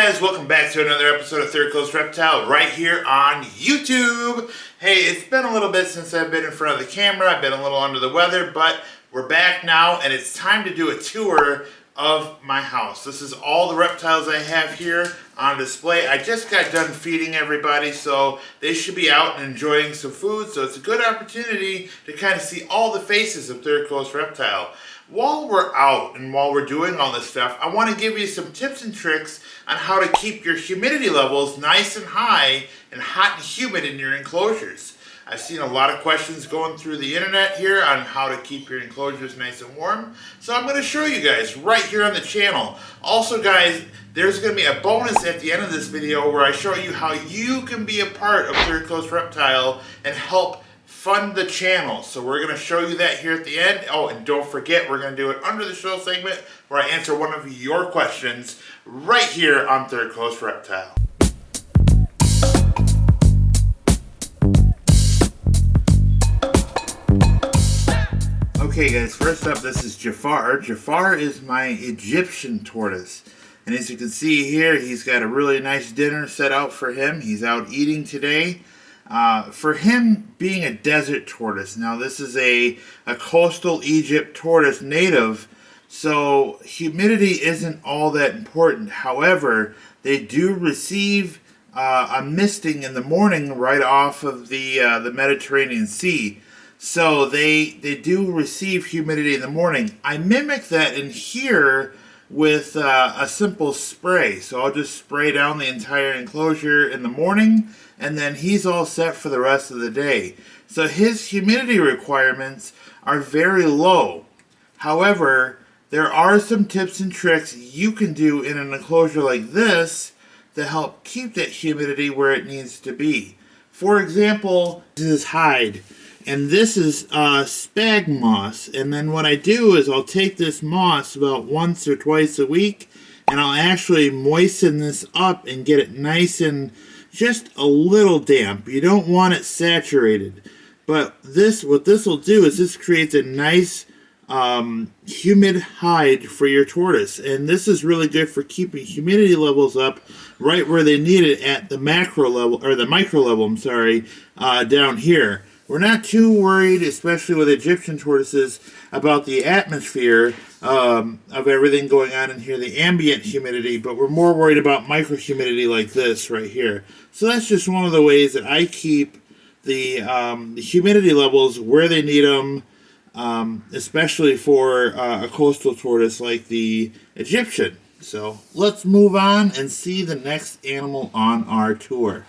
guys, welcome back to another episode of Third Coast Reptile right here on YouTube. Hey, it's been a little bit since I've been in front of the camera. I've been a little under the weather, but we're back now and it's time to do a tour of my house. This is all the reptiles I have here on display. I just got done feeding everybody, so they should be out and enjoying some food, so it's a good opportunity to kind of see all the faces of Third Coast Reptile. While we're out and while we're doing all this stuff, I want to give you some tips and tricks on how to keep your humidity levels nice and high and hot and humid in your enclosures. I've seen a lot of questions going through the internet here on how to keep your enclosures nice and warm. So I'm going to show you guys right here on the channel. Also guys, there's going to be a bonus at the end of this video where I show you how you can be a part of Third Coast Reptile and help fund the channel. So we're going to show you that here at the end. Oh, and don't forget, we're going to do it under the show segment where I answer one of your questions right here on Third Coast Reptile. Okay guys, first up, this is Jafar. Jafar is my Egyptian tortoise. And as you can see here, he's got a really nice dinner set out for him. He's out eating today. For him being a desert tortoise, now this is a coastal Egypt tortoise native, so humidity isn't all that important. However, they do receive a misting in the morning right off of the Mediterranean Sea. So they do receive humidity in the morning. I mimic that in here with a simple spray. So I'll just spray down the entire enclosure in the morning, and then he's all set for the rest of the day. So his humidity requirements are very low. However, there are some tips and tricks you can do in an enclosure like this to help keep that humidity where it needs to be. For example, this is hide. And this is spag moss. And then what I do is I'll take this moss about once or twice a week and I'll actually moisten this up and get it nice and just a little damp. You don't want it saturated. But what this will do is this creates a nice humid hide for your tortoise. And this is really good for keeping humidity levels up right where they need it at the macro level, or the micro level, I'm sorry, down here. We're not too worried, especially with Egyptian tortoises, about the atmosphere of everything going on in here, the ambient humidity, but we're more worried about microhumidity like this right here. So that's just one of the ways that I keep the humidity levels where they need them, especially for a coastal tortoise like the Egyptian. So let's move on and see the next animal on our tour.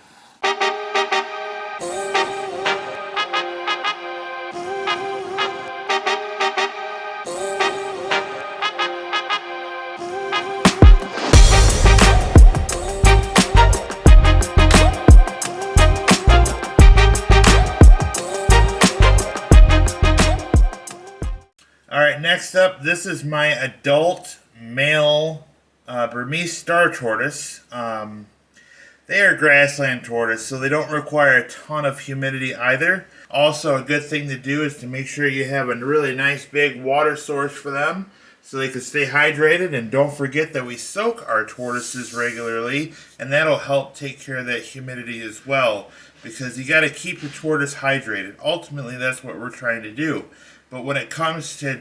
Alright, next up, this is my adult male Burmese star tortoise. They are grassland tortoise, so they don't require a ton of humidity either. Also, a good thing to do is to make sure you have a really nice big water source for them so they can stay hydrated. And don't forget that we soak our tortoises regularly, and that'll help take care of that humidity as well, because you got to keep your tortoise hydrated. Ultimately, that's what we're trying to do. But when it comes to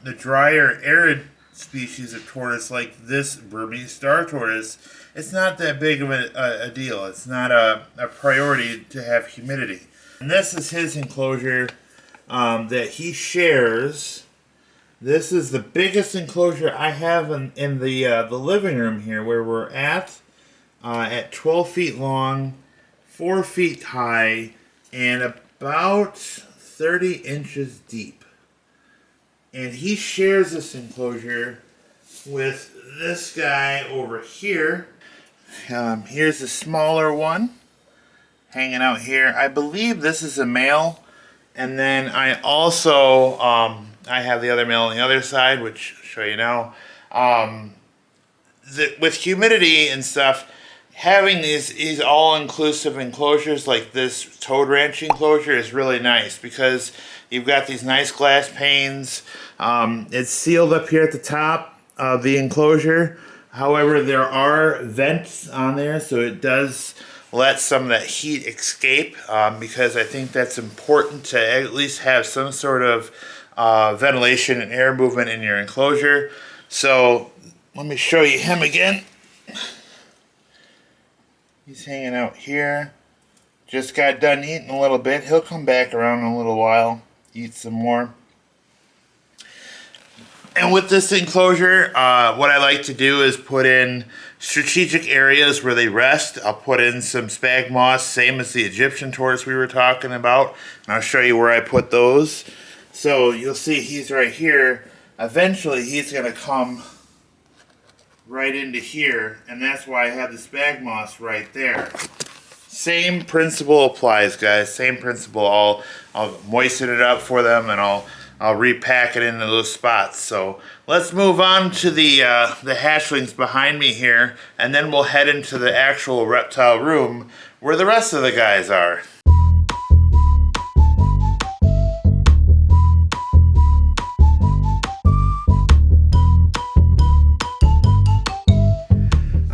the drier, arid species of tortoise like this Burmese star tortoise, it's not that big of a deal. It's not a priority to have humidity. And this is his enclosure that he shares. This is the biggest enclosure I have in the living room here where we're at 12 feet long, 4 feet high, and about 30 inches deep. And he shares this enclosure with this guy over here. Here's a smaller one hanging out here. I believe this is a male. And then I also, I have the other male on the other side, which I'll show you now. With humidity and stuff, having these all-inclusive enclosures like this Toad Ranch enclosure is really nice because you've got these nice glass panes. It's sealed up here at the top of the enclosure. However, there are vents on there, so it does let some of that heat escape, because I think that's important to at least have some sort of ventilation and air movement in your enclosure. So let me show you him again. He's hanging out here. Just got done eating a little bit. He'll come back around in a little while, eat some more. And with this enclosure, what I like to do is put in strategic areas where they rest. I'll put in some spag moss, same as the Egyptian tortoise we were talking about. And I'll show you where I put those. So you'll see he's right here. Eventually he's going to come right into here. And that's why I have the spag moss right there. Same principle applies, guys. Same principle. I'll moisten it up for them, and I'll repack it into those spots. So let's move on to the hatchlings behind me here, and then we'll head into the actual reptile room where the rest of the guys are.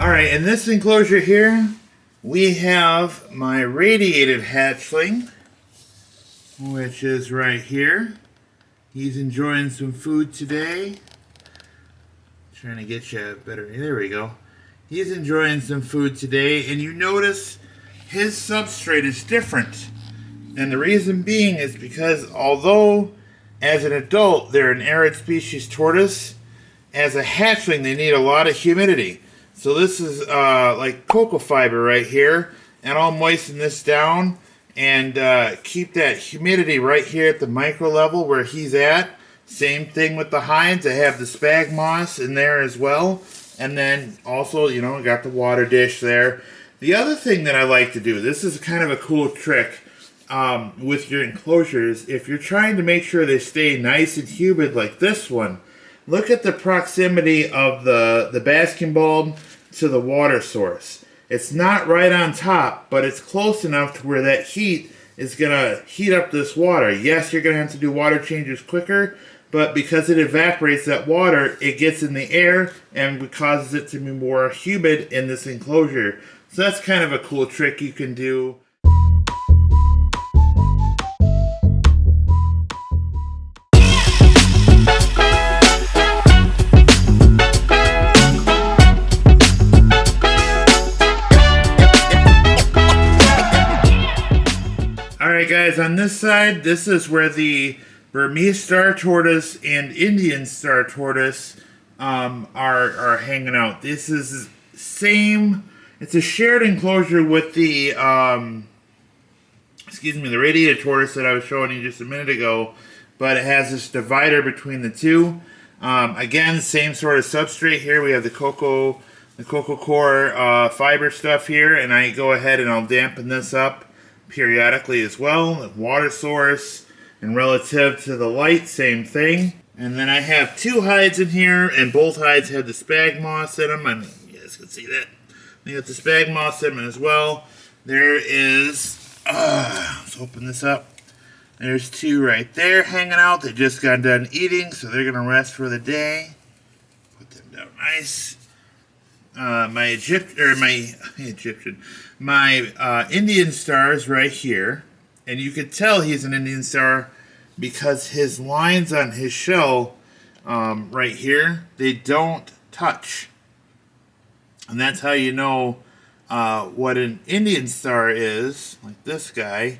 Alright, in this enclosure here, we have my radiated hatchling, which is right here. He's enjoying some food today. Trying to get you better. There we go. He's enjoying some food today, and you notice his substrate is different. And the reason being is because although as an adult they're an arid species tortoise, as a hatchling they need a lot of humidity. So this is like cocoa fiber right here, and I'll moisten this down and keep that humidity right here at the micro level where he's at. Same thing with the hides. I have the spag moss in there as well, and then also, you know, I got the water dish there. The other thing that I like to do, this is kind of a cool trick with your enclosures. If you're trying to make sure they stay nice and humid like this one, look at the proximity of the basking bulb to the water source. It's not right on top, but it's close enough to where that heat is going to heat up this water. Yes, you're going to have to do water changes quicker, but because it evaporates that water, it gets in the air and causes it to be more humid in this enclosure. So that's kind of a cool trick you can do. Alright guys, on this side, this is where the Burmese star tortoise and Indian star tortoise are hanging out. This is same, it's a shared enclosure with the the radiated tortoise that I was showing you just a minute ago, but it has this divider between the two. Again, same sort of substrate here. We have the cocoa core fiber stuff here, and I go ahead and I'll dampen this up periodically as well. The water source, and relative to the light, same thing. And then I have two hides in here, and both hides have the spag moss in them. And you guys can see that. They got the spag moss in them as well. There is, let's open this up. There's two right there hanging out. They just got done eating, so they're gonna rest for the day. Put them down nice. My Indian star is right here, and you can tell he's an Indian star because his lines on his shell right here, they don't touch, and that's how you know what an Indian star is, like this guy,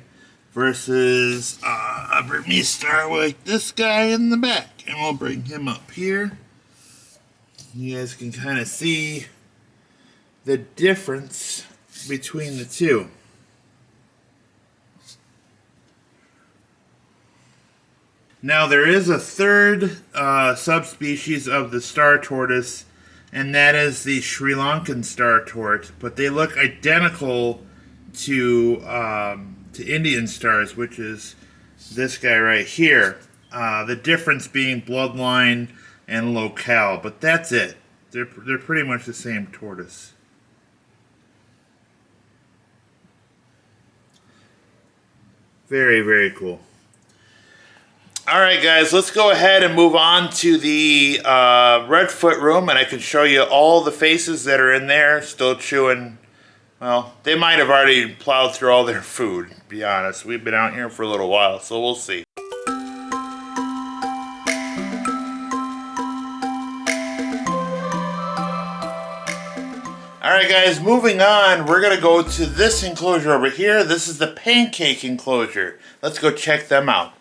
versus a Burmese star like this guy in the back. And we'll bring him up here. You guys can kind of see the difference between the two. Now there is a third subspecies of the star tortoise, and that is the Sri Lankan star tort, but they look identical to Indian stars, which is this guy right here. The difference being bloodline and locale, but that's it. They're pretty much the same tortoise. Very, very cool. Alright guys, let's go ahead and move on to the Redfoot room, and I can show you all the faces that are in there still chewing. Well, they might have already plowed through all their food, to be honest. We've been out here for a little while, so we'll see. Alright guys, moving on, we're going to go to this enclosure over here. This is the Pancake enclosure. Let's go check them out.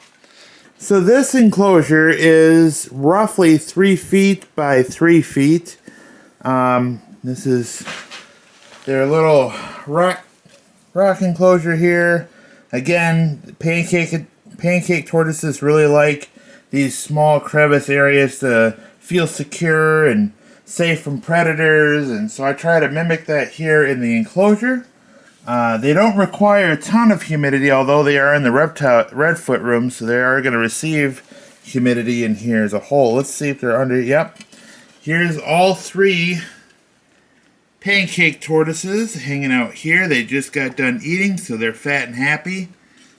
So this enclosure is roughly 3 feet by 3 feet. This is their little rock enclosure here. Again, pancake tortoises really like these small crevice areas to feel secure and safe from predators, and so I try to mimic that here in the enclosure. They don't require a ton of humidity, although they are in the Redfoot room, so they are going to receive humidity in here as a whole. Let's see if they're under. Yep. Here's all 3 pancake tortoises hanging out here. They just got done eating, so they're fat and happy.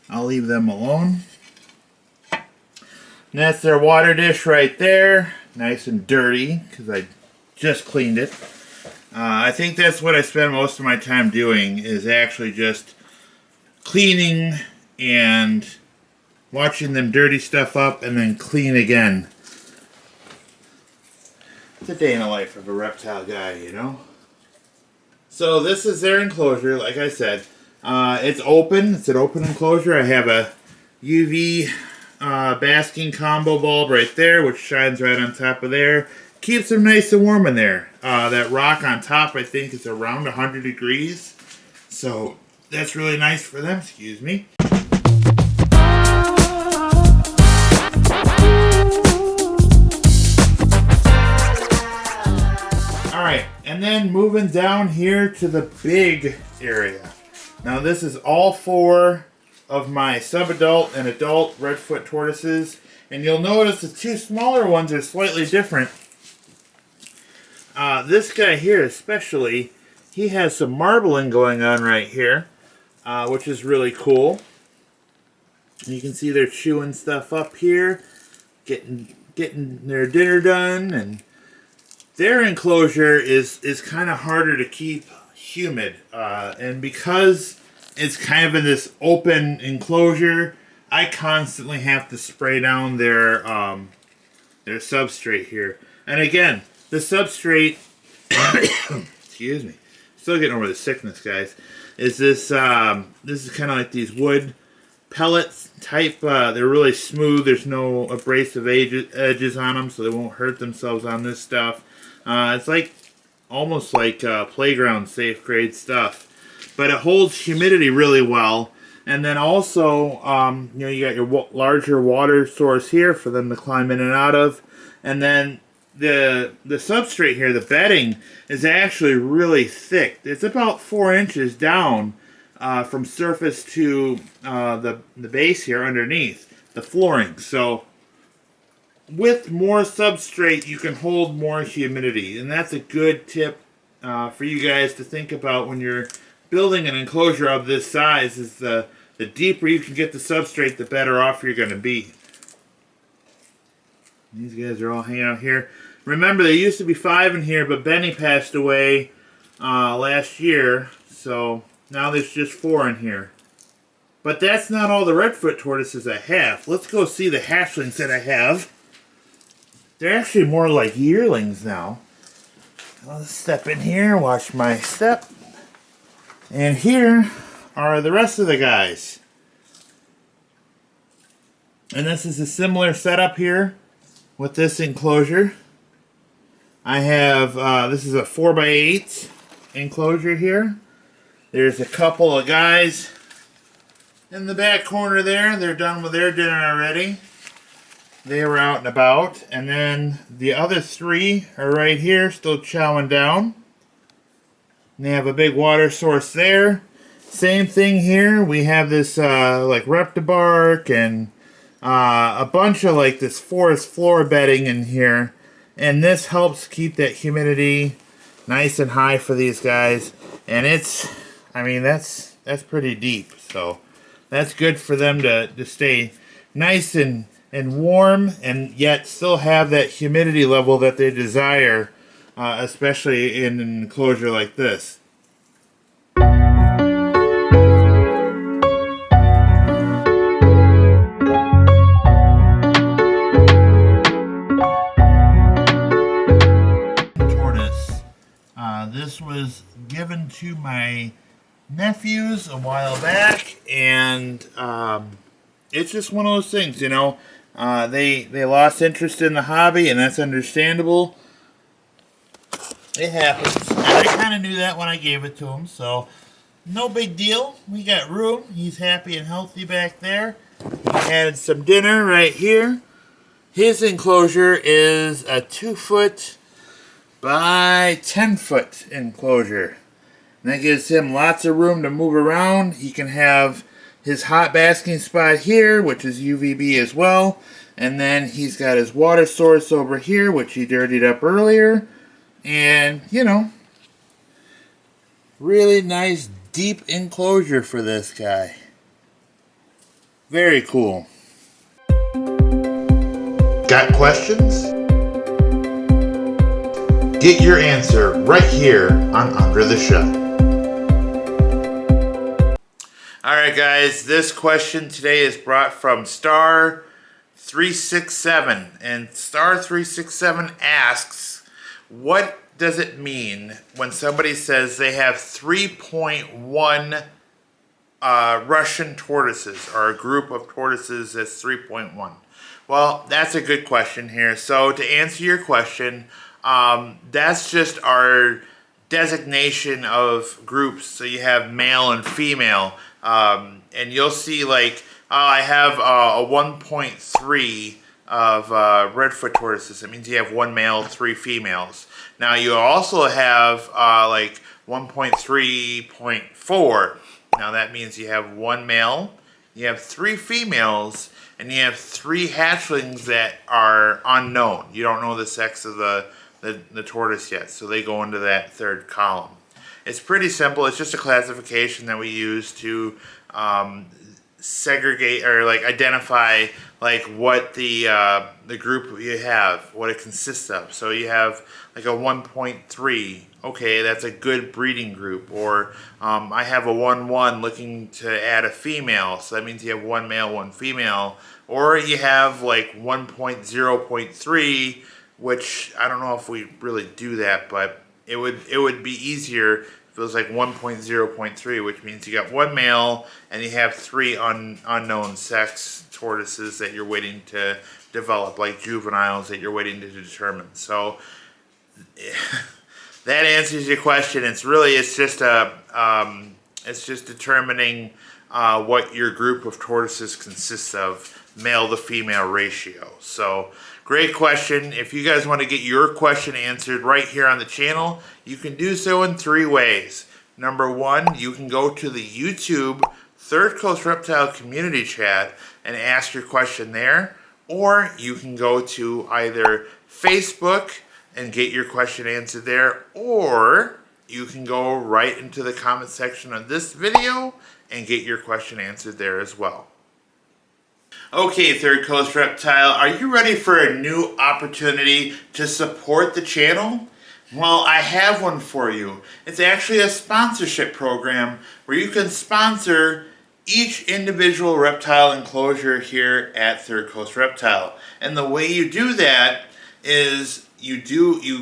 I'll leave them alone. And that's their water dish right there. Nice and dirty, because I just cleaned it. I think that's what I spend most of my time doing, is actually just cleaning and watching them dirty stuff up and then clean again. It's a day in the life of a reptile guy, you know? So this is their enclosure, like I said. It's open. It's an open enclosure. I have a UV basking combo bulb right there, which shines right on top of there. Keeps them nice and warm in there. That rock on top, I think, is around 100 degrees. So that's really nice for them. Excuse me. Alright, and then moving down here to the big area. Now this is all 4 of my subadult and adult Redfoot tortoises. And you'll notice the 2 smaller ones are slightly different. This guy here especially, he has some marbling going on right here, which is really cool. You can see they're chewing stuff up here, getting their dinner done, and their enclosure is kind of harder to keep humid, and because it's kind of in this open enclosure, I constantly have to spray down their substrate here. And again, the substrate, excuse me, still getting over the sickness, guys, is this, this is kind of like these wood pellets type. They're really smooth. There's no abrasive edges on them, so they won't hurt themselves on this stuff. It's like, almost like playground safe grade stuff. But it holds humidity really well. And then also, you know, you got your larger water source here for them to climb in and out of. And then the substrate here, the bedding, is actually really thick. It's about 4 inches down from surface to the base here underneath the flooring. So with more substrate, you can hold more humidity, and that's a good tip for you guys to think about when you're building an enclosure of this size. Is the deeper you can get the substrate, the better off you're going to be. These guys are all hanging out here. Remember, there used to be 5 in here, but Benny passed away last year, so now there's just 4 in here. But that's not all the Redfoot tortoises I have. Let's go see the hatchlings that I have. They're actually more like yearlings now. I'll step in here, watch my step. And here are the rest of the guys. And this is a similar setup here with this enclosure. I have, this is a 4x8 enclosure here. There's a couple of guys in the back corner there. They're done with their dinner already. They were out and about. And then the other 3 are right here, still chowing down. And they have a big water source there. Same thing here. We have this like reptile and a bunch of like this forest floor bedding in here. And this helps keep that humidity nice and high for these guys. And it's, I mean, that's pretty deep. So that's good for them to stay nice and and warm, and yet still have that humidity level that they desire, especially in an enclosure like this. Tortoise. This was given to my nephews a while back, and it's just one of those things, you know. They lost interest in the hobby, and that's understandable. It happens. And I kind of knew that when I gave it to him, so no big deal. We got room. He's happy and healthy back there. He had some dinner right here. His enclosure is a 2-foot by 10-foot enclosure. And that gives him lots of room to move around. He can have his hot basking spot here, which is UVB as well. And then he's got his water source over here, which he dirtied up earlier. And, you know, really nice deep enclosure for this guy. Very cool. Got questions? Get your answer right here on Under the Shell. Alright guys, this question today is brought from Star 367. And Star 367 asks, what does it mean when somebody says they have 3.1 Russian tortoises, or a group of tortoises that's 3.1? Well, that's a good question here. So to answer your question, that's just our designation of groups. So you have male and female, and you'll see like I have a 1.3 of Redfoot tortoises. That means you have 1 male, 3 females. Now you also have like 1.3.4. Now that means you have 1 male, you have 3 females, and you have 3 hatchlings that are unknown. You don't know the sex of the tortoise yet, so they go into that 3rd column. It's pretty simple. It's just a classification that we use to segregate or like identify like what the group you have, what it consists of. So you have like a 1.3. Okay, that's a good breeding group. Or I have a 1-1 looking to add a female, so that means you have 1 male, 1 female. Or you have like 1.0.3, which I don't know if we really do that, but it would be easier if it was like 1.0.3, which means you got 1 male and you have 3 unknown sex tortoises that you're waiting to develop, like juveniles that you're waiting to determine. So that answers your question. It's just determining what your group of tortoises consists of, male to female ratio. So great question. If you guys want to get your question answered right here on the channel, you can do so in 3 ways. Number 1, you can go to the YouTube Third Coast Reptile community chat and ask your question there, or you can go to either Facebook and get your question answered there, or you can go right into the comment section of this video and get your question answered there as well. Okay, Third Coast Reptile, are you ready for a new opportunity to support the channel? Well, I have one for you. It's actually a sponsorship program where you can sponsor each individual reptile enclosure here at Third Coast Reptile. And the way you do that is you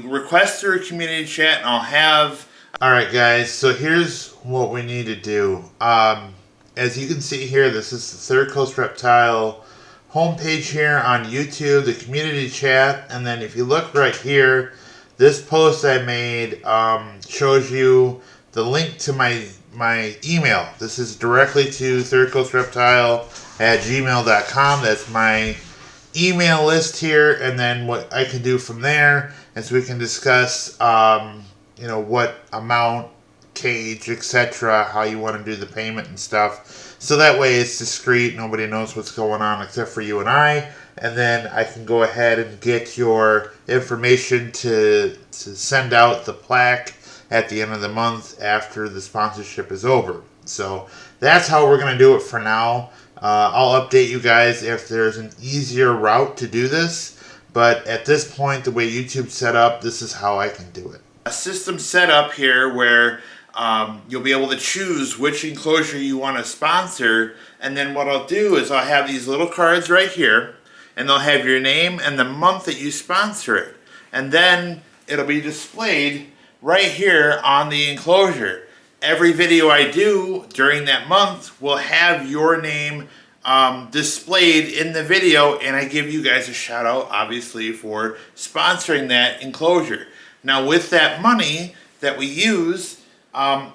request through a community chat, and I'll have... Alright guys, so here's what we need to do. As you can see here, this is the Third Coast Reptile homepage here on YouTube, the community chat, and then if you look right here, this post I made shows you the link to my email. This is directly to thirdcoastreptile@gmail.com. That's my email list here, and then what I can do from there is we can discuss what amount, cage, etc., how you want to do the payment and stuff. So that way it's discreet, nobody knows what's going on except for you and I, and then I can go ahead and get your information to send out the plaque at the end of the month after the sponsorship is over. So that's how we're going to do it for now. I'll update you guys if there's an easier route to do this, but at this point, the way YouTube's set up, this is how I can do it. A system set up here where you'll be able to choose which enclosure you want to sponsor, and then what I'll do is I'll have these little cards right here, and they'll have your name and the month that you sponsor it, and then it'll be displayed right here on the enclosure. Every video I do during that month will have your name displayed in the video, and I give you guys a shout out, obviously, for sponsoring that enclosure. Now, with that money that we use,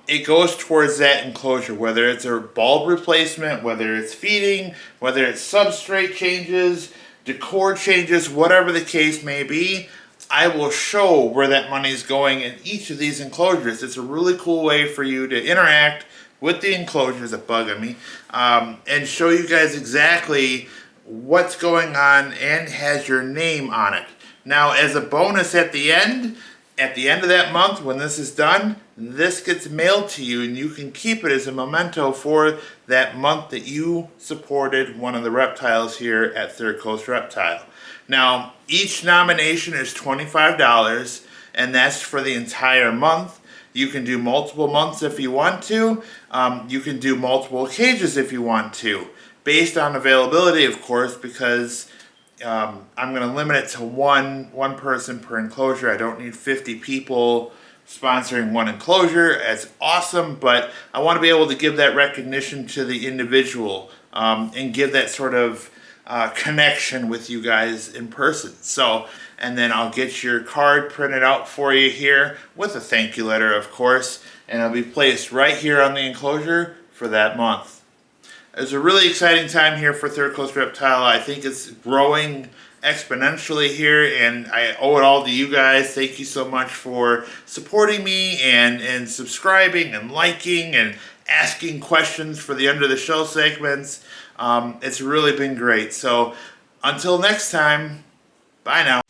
it goes towards that enclosure, whether it's a bulb replacement, whether it's feeding, whether it's substrate changes, decor changes, whatever the case may be. I will show where that money is going in each of these enclosures. It's a really cool way for you to interact with the enclosures that bug on me, and show you guys exactly what's going on and has your name on it. Now, as a bonus at the end of that month, when this is done, this gets mailed to you, and you can keep it as a memento for that month that you supported one of the reptiles here at Third Coast Reptile. Now, each nomination is $25, and that's for the entire month. You can do multiple months if you want to. You can do multiple cages if you want to, based on availability, of course, because I'm going to limit it to one person per enclosure. I don't need 50 people sponsoring one enclosure. It's awesome, but I want to be able to give that recognition to the individual, and give that sort of connection with you guys in person. So, and then I'll get your card printed out for you here with a thank you letter, of course, and it'll be placed right here on the enclosure for that month. It's a really exciting time here for Third Coast Reptile. I think it's growing exponentially here, and I owe it all to you guys. Thank you so much for supporting me and subscribing and liking and asking questions for the Under the Shell segments. It's really been great. So until next time, bye now.